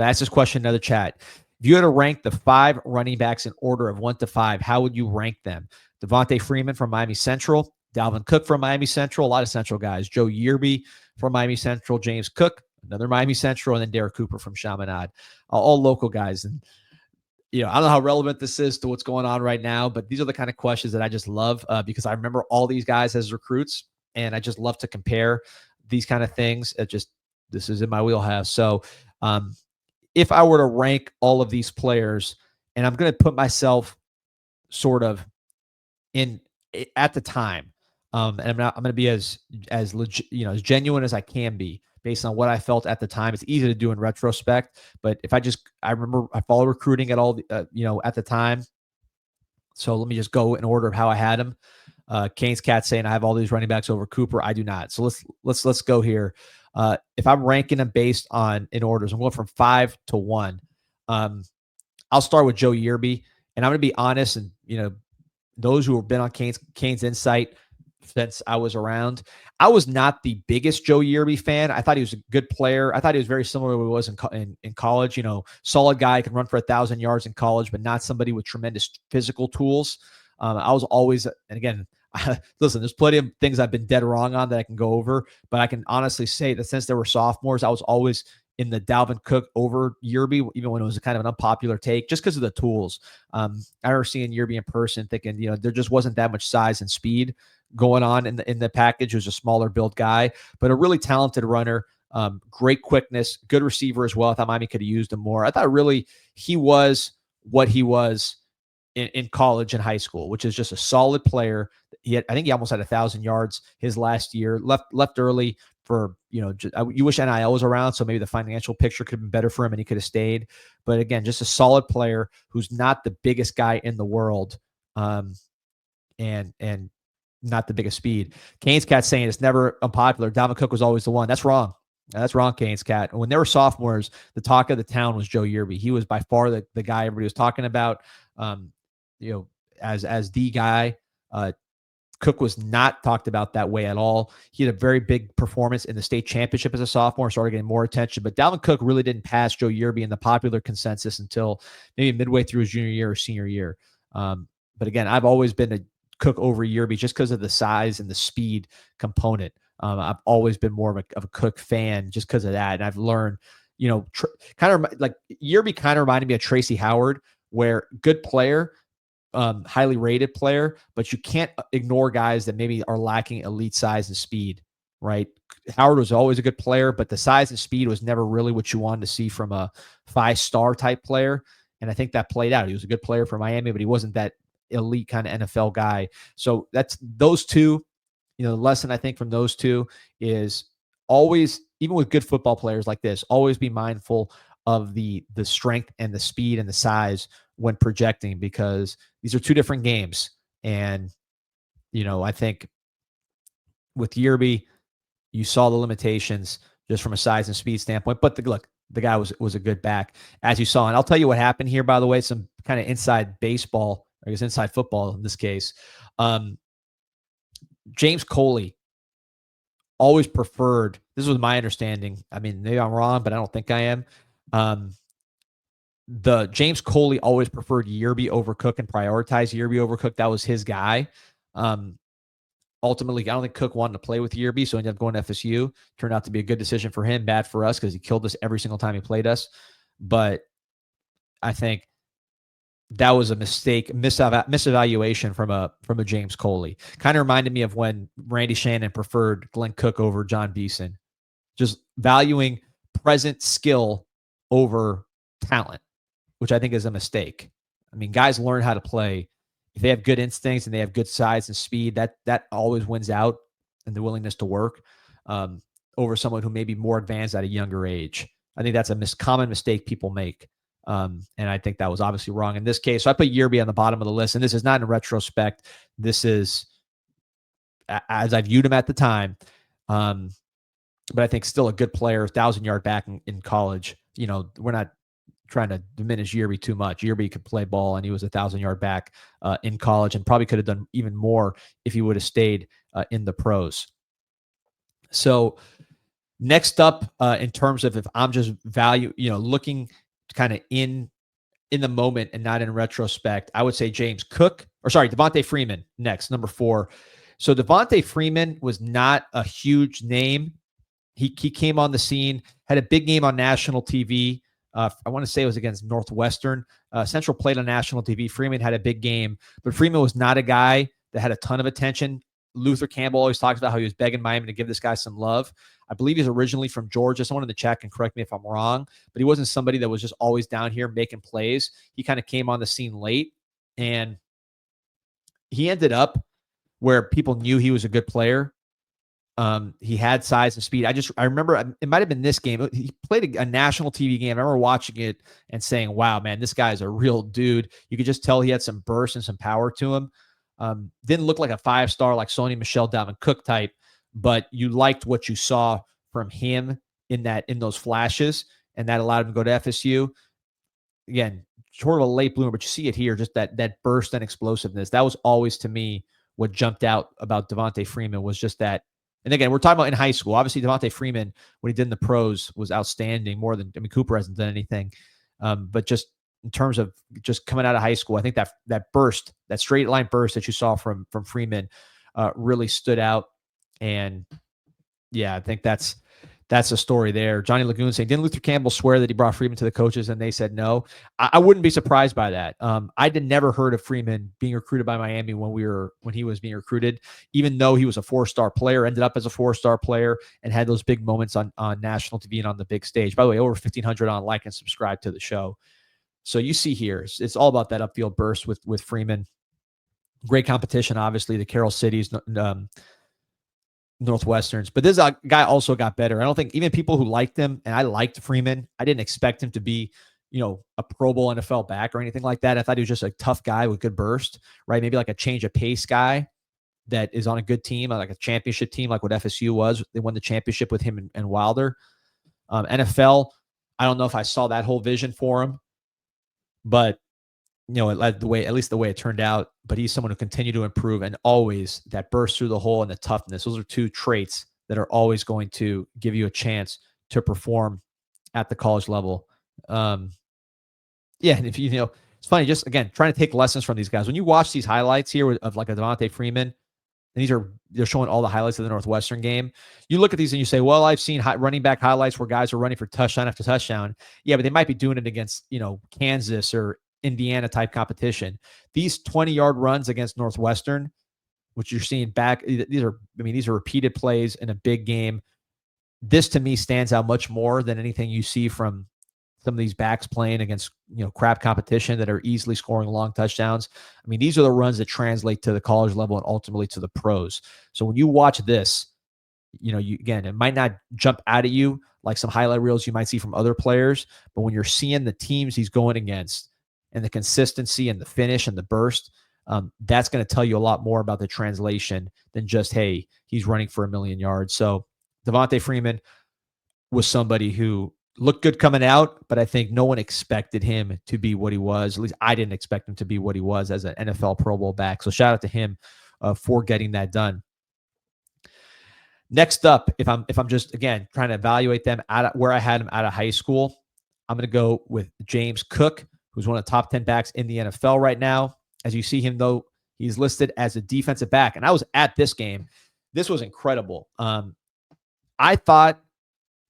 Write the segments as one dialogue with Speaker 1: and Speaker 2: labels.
Speaker 1: I asked this question in another chat. If you had to rank the 5 running backs in order of 1 to 5, how would you rank them? Devonta Freeman from Miami Central, Dalvin Cook from Miami Central, a lot of Central guys, Joe Yearby from Miami Central, James Cook, another Miami Central, and then Derrek Cooper from Chaminade, all local guys. And I don't know how relevant this is to what's going on right now, but these are the kind of questions that I just love because I remember all these guys as recruits, and I just love to compare these kind of things. This is in my wheelhouse. So if I were to rank all of these players, and I'm going to put myself sort of in at the time, and I'm going to be as legit, as genuine as I can be based on what I felt at the time. It's easy to do in retrospect, but if I remember I followed recruiting at all, at the time. So let me just go in order of how I had them. Canes Cat saying I have all these running backs over Cooper. I do not. So let's go here. If I'm ranking them based on in orders, I'm going from 5 to 1. I'll start with Joe Yearby, and I'm going to be honest, and those who have been on CanesInSight since I was around, I was not the biggest Joe Yearby fan. I thought he was a good player. I thought he was very similar to what he was in college. Solid guy, can run for 1,000 yards in college, but not somebody with tremendous physical tools. I was always, and again, listen, there's plenty of things I've been dead wrong on that I can go over, but I can honestly say that since they were sophomores, I was always in the Dalvin Cook over Yearby, even when it was kind of an unpopular take, just because of the tools. I remember seeing Yearby in person, thinking, there just wasn't that much size and speed going on in the package. He was a smaller build guy, but a really talented runner, great quickness, good receiver as well. I thought Miami could have used him more. I thought really he was what he was in college and high school, which is just a solid player. I think he almost had 1,000 yards his last year. Left early for you wish NIL was around, so maybe the financial picture could have been better for him and he could have stayed. But again, just a solid player who's not the biggest guy in the world, and not the biggest speed. Canes Cat saying it's never unpopular. Dalvin Cook was always the one. That's wrong. That's wrong, Canes Cat. When they were sophomores, the talk of the town was Joe Yearby. He was by far the guy everybody was talking about. As the guy. Cook was not talked about that way at all. He had a very big performance in the state championship as a sophomore, started getting more attention. But Dalvin Cook really didn't pass Joe Yearby in the popular consensus until maybe midway through his junior year or senior year. But again, I've always been a Cook over Yearby just because of the size and the speed component. I've always been more of a Cook fan just because of that. And I've learned, kind of like Yearby kind of reminded me of Tracy Howard, where good player, highly rated player, but you can't ignore guys that maybe are lacking elite size and speed, right? Howard was always a good player, but the size and speed was never really what you wanted to see from a 5-star type player. And I think that played out. He was a good player for Miami, but he wasn't that elite kind of NFL guy. So that's those two, the lesson I think from those two is always, even with good football players like this, always be mindful of the strength and the speed and the size when projecting, because these are two different games. And, I think with Yearby, you saw the limitations just from a size and speed standpoint, but the guy was a good back, as you saw. And I'll tell you what happened here, by the way, some kind of inside baseball, I guess inside football in this case. James Coley always preferred, this was my understanding, I mean, maybe I'm wrong, but I don't think I am. The James Coley always preferred Yearby over Cook and prioritized Yearby over Cook. That was his guy. Ultimately, I don't think Cook wanted to play with Yearby, so he ended up going to FSU. Turned out to be a good decision for him, bad for us because he killed us every single time he played us. But I think that was a mistake, misevaluation from a James Coley. Kind of reminded me of when Randy Shannon preferred Glenn Cook over John Beeson. Just valuing present skill over talent, which I think is a mistake. I mean, guys learn how to play. If they have good instincts and they have good size and speed, that always wins out, and the willingness to work over someone who may be more advanced at a younger age. I think that's a common mistake people make. And I think that was obviously wrong in this case. So I put Yearby on the bottom of the list, and this is not in retrospect. This is as I viewed him at the time. But I think still a good player, 1,000-yard back in college. We're not trying to diminish Yearby too much. Yearby could play ball, and he was 1,000-yard back in college, and probably could have done even more if he would have stayed in the pros. So Next up, in terms of if I'm just looking kind of in the moment and not in retrospect, I would say Devonta Freeman next, number 4. So Devonta Freeman was not a huge name. He came on the scene, had a big game on national TV. I want to say it was against Northwestern. Central played on national TV. Freeman had a big game, but Freeman was not a guy that had a ton of attention. Luther Campbell always talks about how he was begging Miami to give this guy some love. I believe he's originally from Georgia. Someone in the chat can correct me if I'm wrong, but he wasn't somebody that was just always down here making plays. He kind of came on the scene late, and he ended up where people knew he was a good player. He had size and speed. I remember it might have been this game. He played a national TV game. I remember watching it and saying, wow, man, this guy is a real dude. You could just tell he had some burst and some power to him. Didn't look like a 5-star like Sony Michel, Dalvin Cook type, but you liked what you saw from him in those flashes, and that allowed him to go to FSU. Again, sort of a late bloomer, but you see it here, just that burst and explosiveness. That was always, to me, what jumped out about Devonta Freeman was just that. And again, we're talking about in high school. Obviously, Devonta Freeman, when he did in the pros, was outstanding. Cooper hasn't done anything. But just in terms of just coming out of high school, I think that burst, that straight line burst that you saw from Freeman really stood out. And yeah, I think that's a story there. Johnny Lagoon saying, didn't Luther Campbell swear that he brought Freeman to the coaches and they said no? I wouldn't be surprised by that. I never heard of Freeman being recruited by Miami when he was being recruited, even though he was a 4-star player, ended up as a 4-star player and had those big moments on national TV and on the big stage. By the way, over 1,500 on like and subscribe to the show. So you see here, it's all about that upfield burst with Freeman. Great competition, obviously, the Carroll Cities, Northwesterns, but this guy also got better. I don't think even people who liked him, and I liked Freeman, I didn't expect him to be, a Pro Bowl NFL back or anything like that. I thought he was just a tough guy with good burst, right? Maybe like a change of pace guy that is on a good team, like a championship team, like what FSU was. They won the championship with him and Wilder. NFL, I don't know if I saw that whole vision for him, but it led the way, at least the way it turned out. But he's someone who continued to improve, and always that burst through the hole and the toughness. Those are two traits that are always going to give you a chance to perform at the college level. And if it's funny, just again, trying to take lessons from these guys. When you watch these highlights here of like a Devonta Freeman, and they're showing all the highlights of the Northwestern game. You look at these and you say, well, I've seen running back highlights where guys are running for touchdown after touchdown. Yeah, but they might be doing it against, Kansas or Indiana type competition. These 20-yard runs against Northwestern, which you're seeing back, these are repeated plays in a big game. This to me stands out much more than anything you see from some of these backs playing against, crap competition that are easily scoring long touchdowns. These are the runs that translate to the college level and ultimately to the pros. So when you watch this, it might not jump out at you like some highlight reels you might see from other players, but when you're seeing the teams he's going against and the consistency and the finish and the burst, that's going to tell you a lot more about the translation than just, hey, he's running for 1,000,000 yards. So Devonta Freeman was somebody who looked good coming out, but I think no one expected him to be what he was. At least I didn't expect him to be what he was as an NFL Pro Bowl back. So shout out to him for getting that done. Next up, if I'm just, again, trying to evaluate them where I had him out of high school, I'm going to go with James Cook, who's one of the top 10 backs in the NFL right now. As you see him, though, he's listed as a defensive back. And I was at this game. This was incredible. I thought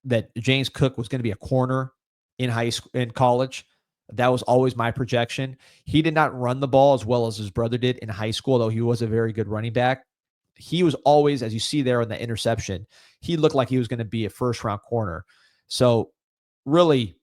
Speaker 1: that James Cook was going to be a corner in college. That was always my projection. He did not run the ball as well as his brother did in high school, though he was a very good running back. He was always, as you see there in the interception, he looked like he was going to be a first-round corner. So really,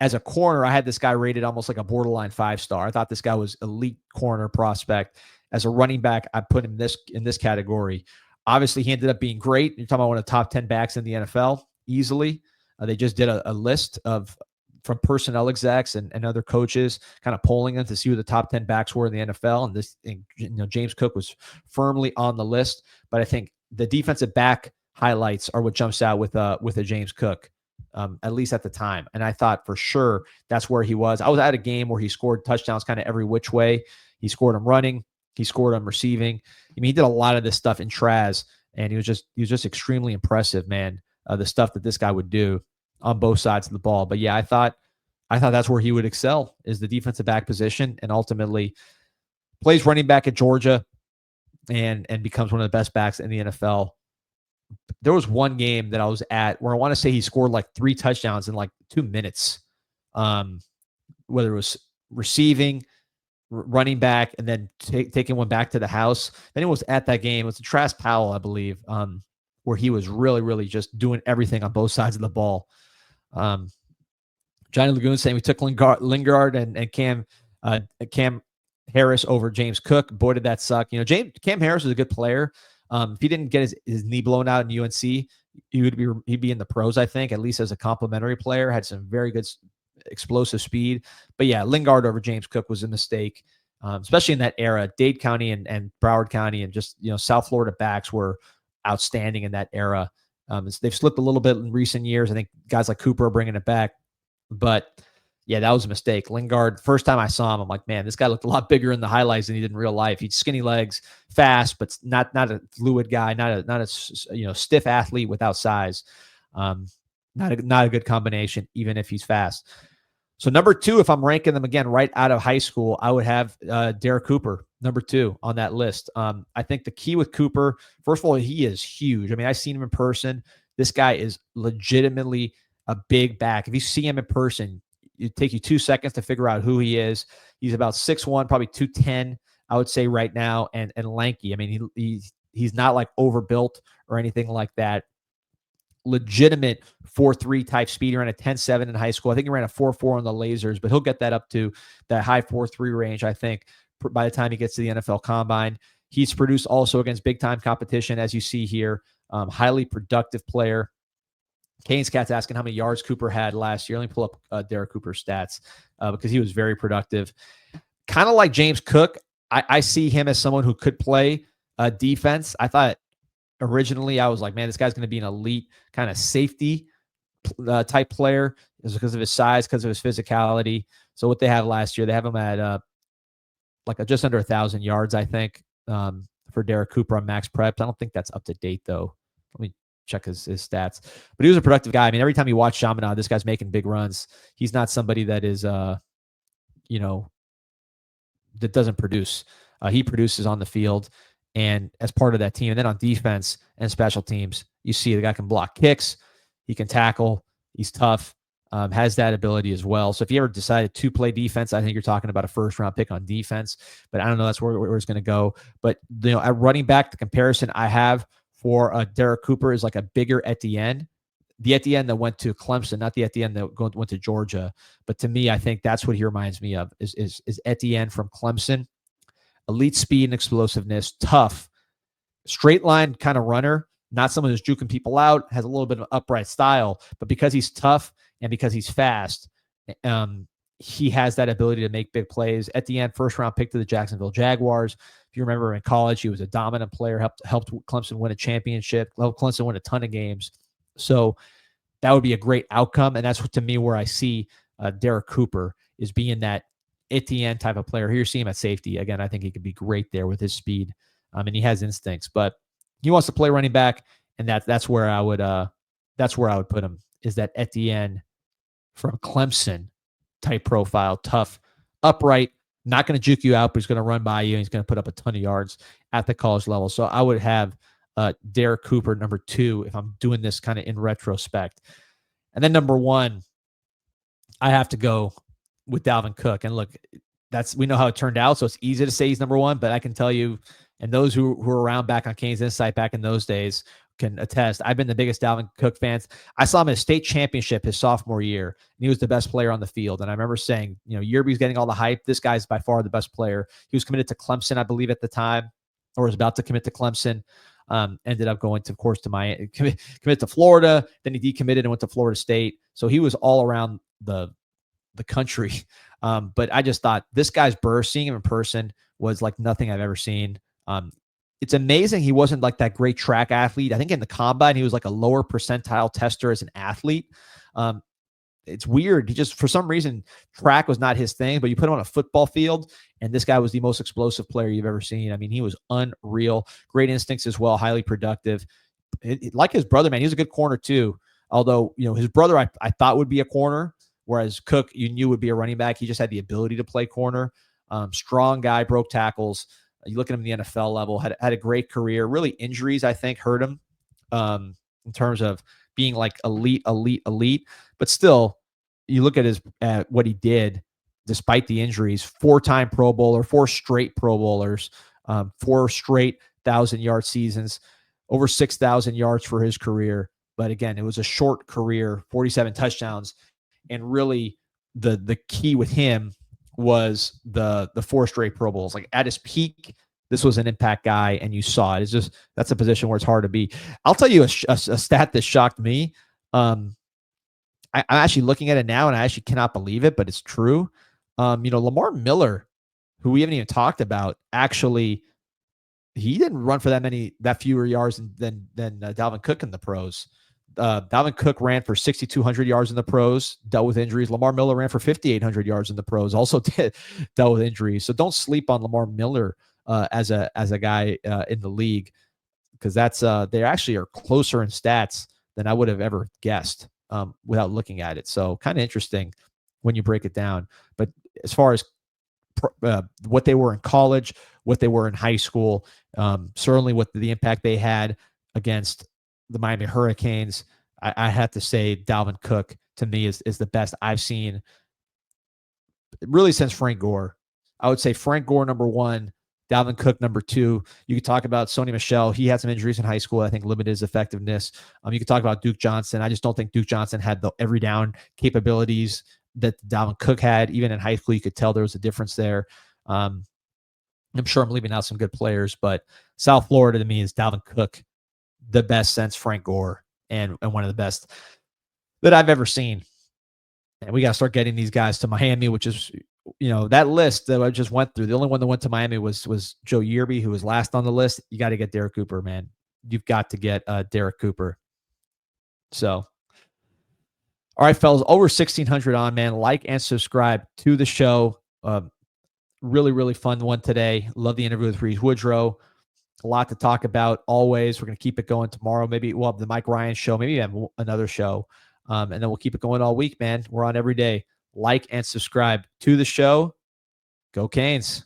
Speaker 1: as a corner, I had this guy rated almost like a borderline 5-star. I thought this guy was elite corner prospect. As a running back, I put him in this category. Obviously, he ended up being great. You're talking about one of the top 10 backs in the NFL. Easily. They just did a list from personnel execs and other coaches kind of polling them to see who the top 10 backs were in the NFL. And James Cook was firmly on the list. But I think the defensive back highlights are what jumps out with a James Cook, at least at the time. And I thought for sure that's where he was. I was at a game where he scored touchdowns kind of every which way. He scored them running. He scored them receiving. He did a lot of this stuff in Traz, and he was just extremely impressive, man. the stuff that this guy would do on both sides of the ball. But yeah, I thought that's where he would excel, is the defensive back position, and ultimately plays running back at Georgia and becomes one of the best backs in the NFL. There was one game that I was at where I want to say he scored like 3 touchdowns in like 2 minutes. Whether it was receiving, running back, and then taking one back to the house. Then it was at that game. It was Trask Powell, I believe, where he was really, really just doing everything on both sides of the ball. Johnny Lagoon saying we took Lingard and Cam Harris over James Cook. Boy, did that suck. Cam Harris was a good player. If he didn't get his knee blown out in UNC, he'd be in the pros, I think, at least as a complimentary player. Had some very good explosive speed. But yeah, Lingard over James Cook was a mistake, especially in that era. Dade County and Broward County and just South Florida backs were outstanding in that era. They've slipped a little bit in recent years. I think guys like Cooper are bringing it back. But yeah, that was a mistake. Lingard, first time I saw him, I'm like, man, this guy looked a lot bigger in the highlights than he did in real life. He's skinny legs, fast, but not a fluid guy, not a stiff athlete without size. Not a good combination, even if he's fast. So number 2, if I'm ranking them again right out of high school, I would have Derrek Cooper, number 2 on that list. I think the key with Cooper, first of all, he is huge. I mean, I've seen him in person. This guy is legitimately a big back. If you see him in person, it take you 2 seconds to figure out who he is. He's about 6'1", probably 210, I would say right now, and lanky. I mean, he's not like overbuilt or anything like that. Legitimate 4.3 type speed. He ran a 10.7 in high school. I think he ran a 4.4 on the lasers, but he'll get that up to that high 4.3 range, I think, by the time he gets to the NFL Combine. He's produced also against big-time competition, as you see here. Highly productive player. Kane's Cat's asking how many yards Cooper had last year. Let me pull up Derrek Cooper's stats because he was very productive. Kind of like James Cook, I see him as someone who could play defense. I thought originally I was like, man, this guy's going to be an elite kind of safety type player because of his size, because of his physicality. So what they have last year, they have him at just under 1,000 yards, I think, for Derrek Cooper on Max Preps. I don't think that's up to date, though. Let me check his stats. But he was a productive guy. I mean, every time you watch Chaminade, this guy's making big runs. He's not somebody that is, that doesn't produce. He produces on the field and as part of that team. And then on defense and special teams, you see the guy can block kicks. He can tackle. He's tough. Has that ability as well. So if you ever decided to play defense, I think you're talking about a first-round pick on defense. But I don't know. That's where it's going to go. But at running back, the comparison I have for Derrek Cooper is like a bigger Etienne. The Etienne that went to Clemson, not the Etienne that went to Georgia. But to me, I think that's what he reminds me of is Etienne from Clemson. Elite speed and explosiveness, tough, straight line kind of runner, not someone who's juking people out, has a little bit of an upright style. But because he's tough and because he's fast, he has that ability to make big plays. Etienne, first-round pick to the Jacksonville Jaguars. If you remember in college, he was a dominant player, helped Clemson win a championship, helped Clemson win a ton of games. So that would be a great outcome. And that's to me where I see Derrek Cooper is being that Etienne type of player. Here you see him at safety. Again, I think he could be great there with his speed. And he has instincts, but he wants to play running back. And that's where I would put him, is that Etienne from Clemson type profile, tough, upright, not going to juke you out, but he's going to run by you and he's going to put up a ton of yards at the college level. So I would have Derrek Cooper number 2 if I'm doing this kind of in retrospect. And then number 1, I have to go with Dalvin Cook. And look, we know how it turned out, so it's easy to say he's number 1, but I can tell you, and those who were around back on CanesInSight back in those days can attest, I've been the biggest Dalvin Cook fans. I saw him at a state championship his sophomore year, and he was the best player on the field. And I remember saying, Yearby's getting all the hype. This guy's by far the best player. He was committed to Clemson, I believe, at the time, or was about to commit to Clemson. Ended up going to, of course, to Miami, committed to Florida. Then he decommitted and went to Florida State. So he was all around the country. But I just thought this guy's burst, seeing him in person, was like nothing I've ever seen. It's amazing he wasn't like that great track athlete. I think in the combine, he was like a lower percentile tester as an athlete. It's weird. He just, for some reason, track was not his thing, but you put him on a football field, and this guy was the most explosive player you've ever seen. I mean, he was unreal. Great instincts as well, highly productive. like his brother, man, he was a good corner too. Although, his brother I thought would be a corner, whereas Cook, you knew would be a running back. He just had the ability to play corner. Strong guy, broke tackles. You look at him in the NFL level, had a great career. Really, injuries, I think, hurt him in terms of being like elite. But still, you look at what he did despite the injuries. 4-time Pro Bowler, 4 straight Pro Bowlers, 4 straight 1,000-yard seasons, over 6,000 yards for his career. But again, it was a short career, 47 touchdowns. And really, the key with him was the 4 straight Pro Bowls. Like at his peak, this was an impact guy, and you saw it. It's just, that's a position where it's hard to be. I'll tell you a stat that shocked me. I'm actually looking at it now, and I actually cannot believe it, but it's true. Lamar Miller, who we haven't even talked about, actually, he didn't run for that fewer yards than Dalvin Cook in the pros. Dalvin Cook ran for 6,200 yards in the pros, dealt with injuries. Lamar Miller ran for 5,800 yards in the pros, also dealt with injuries. So don't sleep on Lamar Miller as a guy in the league, because they actually are closer in stats than I would have ever guessed without looking at it. So kind of interesting when you break it down. But as far as what they were in college, what they were in high school, certainly what the impact they had against the Miami Hurricanes, I have to say Dalvin Cook to me is the best I've seen really since Frank Gore. I would say Frank Gore number 1, Dalvin Cook number 2. You could talk about Sony Michel. He had some injuries in high school, I think limited his effectiveness. You could talk about Duke Johnson. I just don't think Duke Johnson had the every down capabilities that Dalvin Cook had. Even in high school, you could tell there was a difference there. I'm sure I'm leaving out some good players, but South Florida to me is Dalvin Cook, the best since Frank Gore, and one of the best that I've ever seen. And we got to start getting these guys to Miami, which is, that list that I just went through. The only one that went to Miami was Joe Yearby, who was last on the list. You got to get Derek Cooper, man. You've got to get Derek Cooper. So, all right, fellas, over 1,600 on, man. Like and subscribe to the show. Really, really fun one today. Love the interview with Reese Woodrow. A lot to talk about always. We're going to keep it going tomorrow. Maybe we'll have the Mike Ryan show. Maybe have another show. And then we'll keep it going all week, man. We're on every day. Like and subscribe to the show. Go Canes.